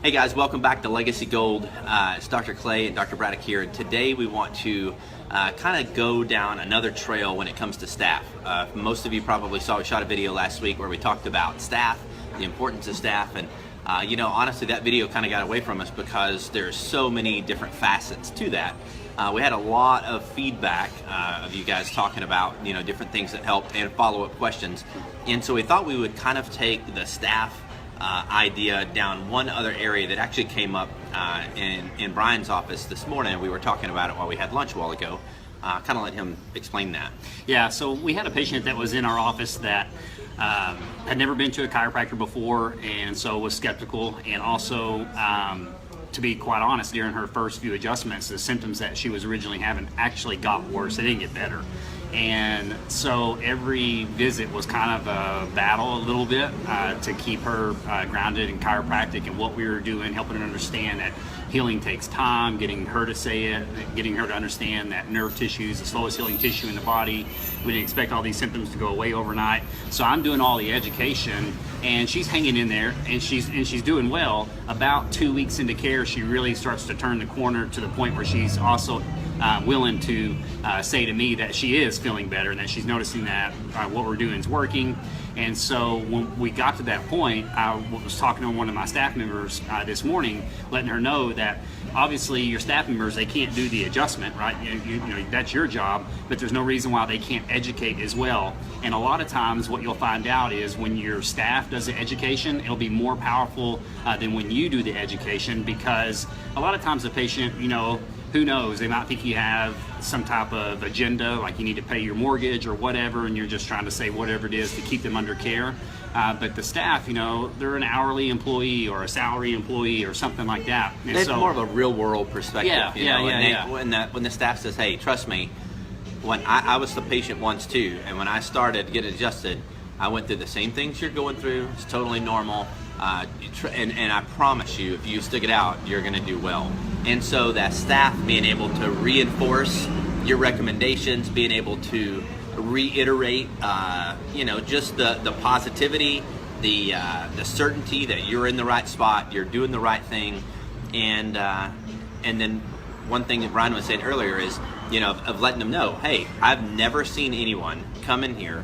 Hey guys, welcome back to Legacy Gold. It's Dr. Clay and Dr. Braddock here. And today we want to kind of go down another trail when it comes to staff. Most of you probably saw we shot a video last week where we talked about staff, the importance of staff, and honestly that video kind of got away from us because there's so many different facets to that. We had a lot of feedback of you guys talking about different things that help and follow-up questions, and so we thought we would kind of take the staff idea down one other area that actually came up in Brian's office this morning. We were talking about it while we had lunch a while ago. Kind of let him explain that. Yeah, so we had a patient that was in our office that had never been to a chiropractor before, and so was skeptical, and also to be quite honest, during her first few adjustments, the symptoms that she was originally having actually got worse. They didn't get better. And so every visit was kind of a battle a little bit to keep her grounded in chiropractic and what we were doing, helping her understand that healing takes time, getting her to say it, getting her to understand that nerve tissue is the slowest healing tissue in the body. We didn't expect all these symptoms to go away overnight. So I'm doing all the education, and she's hanging in there, and she's doing well. About 2 weeks into care, she really starts to turn the corner to the point where she's also willing to say to me that she is feeling better and that she's noticing that what we're doing is working. And so when we got to that point, I was talking to one of my staff members this morning, letting her know that obviously your staff members, they can't do the adjustment, right? You know, that's your job, but there's no reason why they can't educate as well. And a lot of times what you'll find out is when your staff does the education, it'll be more powerful than when you do the education, because a lot of times the patient, who knows, they might think you have some type of agenda, like you need to pay your mortgage or whatever, and you're just trying to say whatever it is to keep them under care. But the staff, they're an hourly employee or a salary employee or something like that. And it's more of a real world perspective. When the staff says, hey, trust me, when I was the patient once too, and when I started getting adjusted, I went through the same things you're going through. It's totally normal. And I promise you, if you stick it out, you're going to do well. And so that staff being able to reinforce your recommendations, being able to reiterate, just the positivity, the certainty that you're in the right spot, you're doing the right thing, and then one thing that Brian was saying earlier is, of letting them know, hey, I've never seen anyone come in here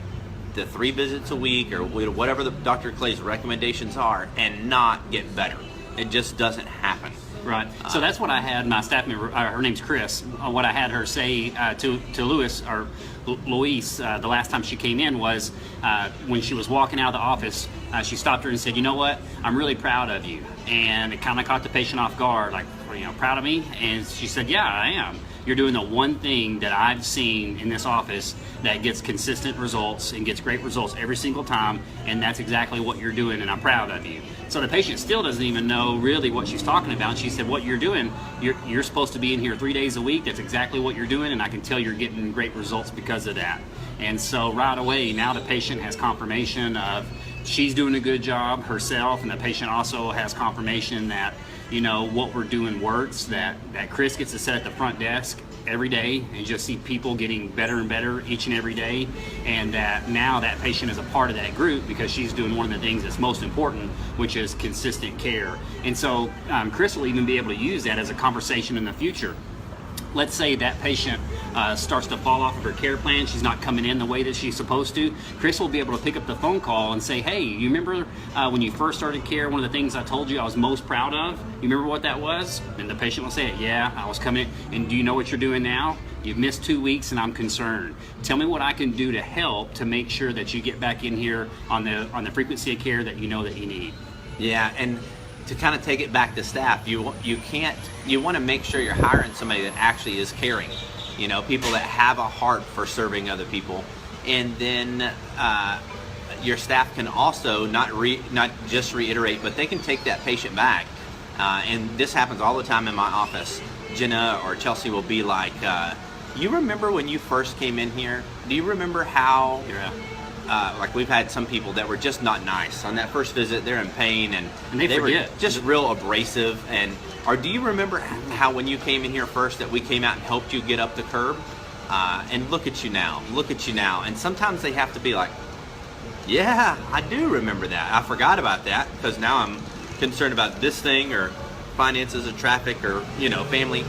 to 3 visits a week or whatever the Dr. Clay's recommendations are and not get better. It just doesn't happen. Right. So that's what I had my staff member, her name's Chris, what I had her say to Louise the last time she came in was when she was walking out of the office, she stopped her and said, you know what, I'm really proud of you. And it kind of caught the patient off guard, like, proud of me? And she said, yeah, I am. You're doing the one thing that I've seen in this office that gets consistent results and gets great results every single time, and that's exactly what you're doing, and I'm proud of you. So the patient still doesn't even know really what she's talking about. She said, what you're doing, you're supposed to be in here 3 days a week. That's exactly what you're doing, and I can tell you're getting great results because of that. And so right away, now the patient has confirmation of she's doing a good job herself, and the patient also has confirmation that what we're doing works, that Chris gets to sit at the front desk every day and just see people getting better and better each and every day, and that now that patient is a part of that group because she's doing one of the things that's most important, which is consistent care. And so Chris will even be able to use that as a conversation in the future. Let's say that patient starts to fall off of her care plan. She's not coming in the way that she's supposed to. Chris will be able to pick up the phone call and say, hey, you remember when you first started care, one of the things I told you I was most proud of? You remember what that was? And the patient will say, yeah, I was coming in. And do you know what you're doing now? You've missed 2 weeks and I'm concerned. Tell me what I can do to help to make sure that you get back in here on the frequency of care that you know that you need. Yeah, and to kind of take it back to staff, you want to make sure you're hiring somebody that actually is caring, people that have a heart for serving other people. And then your staff can also not just reiterate, but they can take that patient back. And this happens all the time in my office. Jenna or Chelsea will be like, you remember when you first came in here? Do you remember how... like we've had some people that were just not nice on that first visit. They're in pain and they were just real abrasive. Or do you remember how when you came in here first that we came out and helped you get up the curb? And look at you now. And sometimes they have to be like, yeah, I do remember that. I forgot about that because now concerned about this thing or finances or traffic or, family.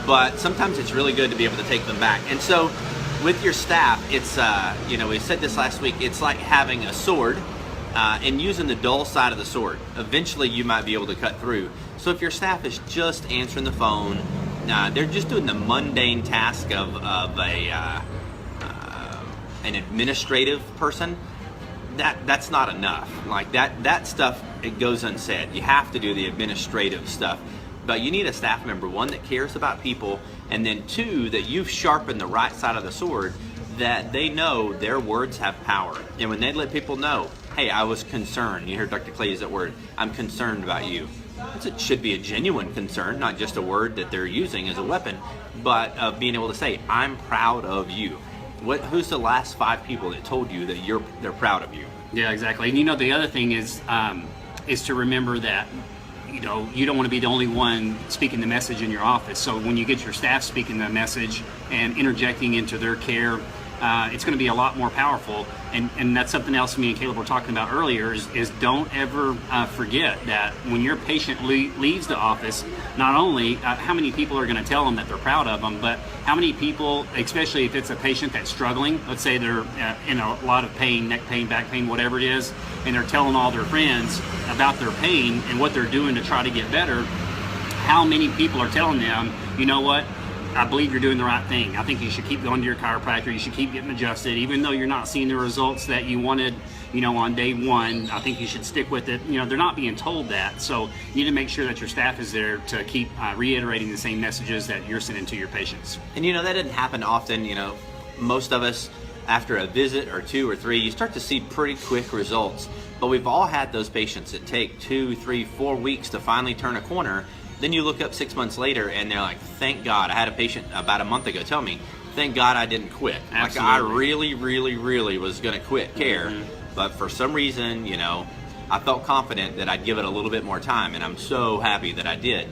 But sometimes it's really good to be able to take them back. And so with your staff, it's, we said this last week, it's like having a sword and using the dull side of the sword. Eventually you might be able to cut through. So if your staff is just answering the phone, they're just doing the mundane task of an administrative person, that's not enough. Like that stuff, it goes unsaid. You have to do the administrative stuff. But you need a staff member, one, that cares about people, and then two, that you've sharpened the right side of the sword, that they know their words have power. And when they let people know, hey, I was concerned. You heard Dr. Clay use that word, I'm concerned about you. It should be a genuine concern, not just a word that they're using as a weapon, but of being able to say, I'm proud of you. Who's the last 5 people that told you that they're proud of you? Yeah, exactly. And the other thing is to remember that you don't want to be the only one speaking the message in your office. So when you get your staff speaking the message and interjecting into their care, it's going to be a lot more powerful. And that's something else me and Caleb were talking about earlier is don't ever forget that when your patient leaves the office, not only how many people are going to tell them that they're proud of them, but how many people, especially if it's a patient that's struggling, let's say they're in a lot of pain, neck pain, back pain, whatever it is, and they're telling all their friends about their pain and what they're doing to try to get better, how many people are telling them, you know what, I believe you're doing the right thing. I think you should keep going to your chiropractor. You should keep getting adjusted. Even though you're not seeing the results that you wanted, on day one, I think you should stick with it. They're not being told that. So you need to make sure that your staff is there to keep reiterating the same messages that you're sending to your patients. And that didn't happen often. Most of us, after a visit or 2 or 3, you start to see pretty quick results. But we've all had those patients that take 2, 3, 4 weeks to finally turn a corner. Then you look up 6 months later and they're like, thank God. I had a patient about a month ago tell me, thank God I didn't quit. Absolutely. Like I really, really, really was going to quit care. But for some reason, I felt confident that I'd give it a little bit more time, and I'm so happy that I did.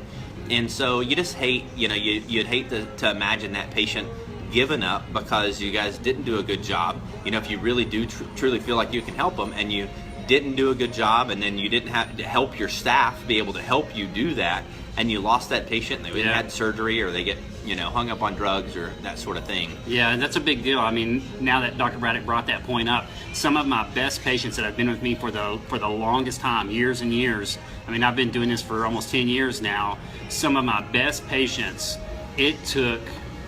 And so you just hate, you'd hate to imagine that patient giving up because you guys didn't do a good job. If you really do truly feel like you can help them and you didn't do a good job, and then you didn't have to help your staff be able to help you do that, and you lost that patient and they had surgery or they get hung up on drugs or that sort of thing. Yeah, and that's a big deal. I mean, now that Dr. Braddock brought that point up, some of my best patients that have been with me for the longest time, years and years, I mean, I've been doing this for almost 10 years now, some of my best patients, it took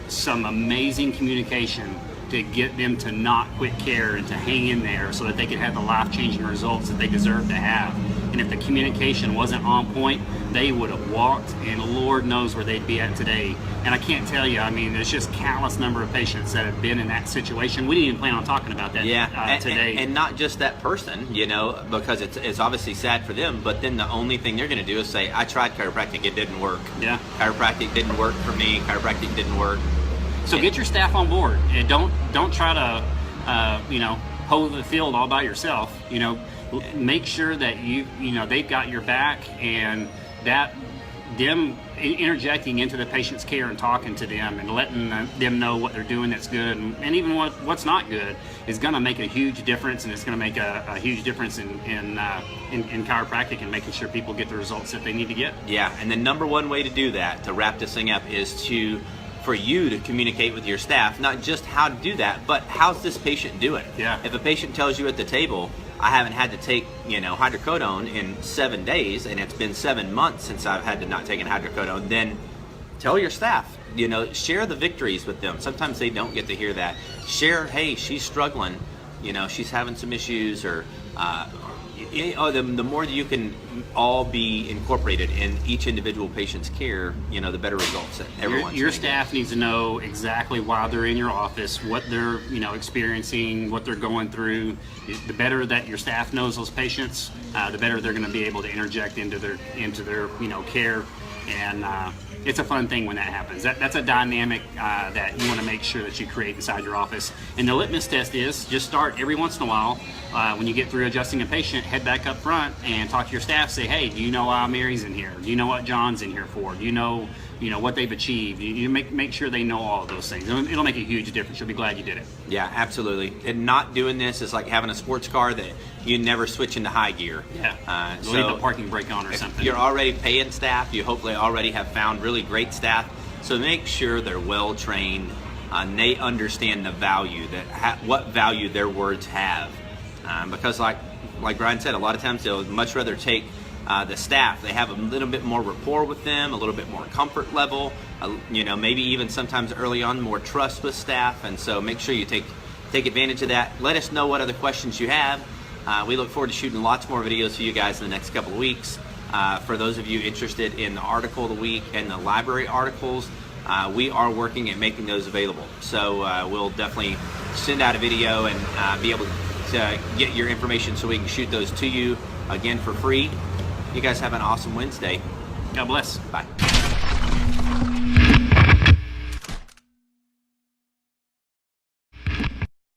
some amazing communication to get them to not quit care and to hang in there so that they could have the life-changing results that they deserve to have. And if the communication wasn't on point, they would have walked, and Lord knows where they'd be at today. And I can't tell you, I mean, there's just countless number of patients that have been in that situation. We didn't even plan on talking about that today. And not just that person, because it's obviously sad for them, but then the only thing they're going to do is say, I tried chiropractic, it didn't work. Yeah. Chiropractic didn't work for me, chiropractic didn't work. So get your staff on board, and don't try to, hoe the field all by yourself. Make sure that they've got your back, and that them interjecting into the patient's care and talking to them and letting them know what they're doing that's good and even what's not good is going to make a huge difference, and it's going to make a huge difference in chiropractic and making sure people get the results that they need to get. Yeah, and the number one way to do that, to wrap this thing up, is for you to communicate with your staff, not just how to do that, but how's this patient doing? Yeah. If a patient tells you at the table, I haven't had to take, hydrocodone in 7 days, and it's been 7 months since I've had to not take hydrocodone, then tell your staff, share the victories with them. Sometimes they don't get to hear that. Share, hey, she's struggling, she's having some issues, or the more that you can all be incorporated in each individual patient's care, the better results that everyone's your staff needs to know exactly why they're in your office, what they're experiencing, what they're going through. The better that your staff knows those patients, the better they're going to be able to interject into their care. And it's a fun thing when that happens. That's a dynamic that you want to make sure that you create inside your office. And the litmus test is just start every once in a while. When you get through adjusting a patient, head back up front and talk to your staff. Say, hey, do you know why Mary's in here? Do you know what John's in here for? Do you know what they've achieved. You make sure they know all of those things. It'll make a huge difference. You'll be glad you did it. Yeah, absolutely. And not doing this is like having a sports car that you never switch into high gear. Yeah. So leave the parking brake on or something. You're already paying staff. You hopefully already have found really great staff. So make sure they're well trained. And they understand the value what value their words have. Because like Brian said, a lot of times they'll much rather take the staff. They have a little bit more rapport with them, a little bit more comfort level, maybe even sometimes early on more trust with staff. And so make sure you take advantage of that. Let us know what other questions you have. We look forward to shooting lots more videos for you guys in the next couple of weeks. For those of you interested in the article of the week and the library articles, we are working at making those available. So we'll definitely send out a video and be able to get your information so we can shoot those to you again for free. You guys have an awesome Wednesday. God bless. Bye.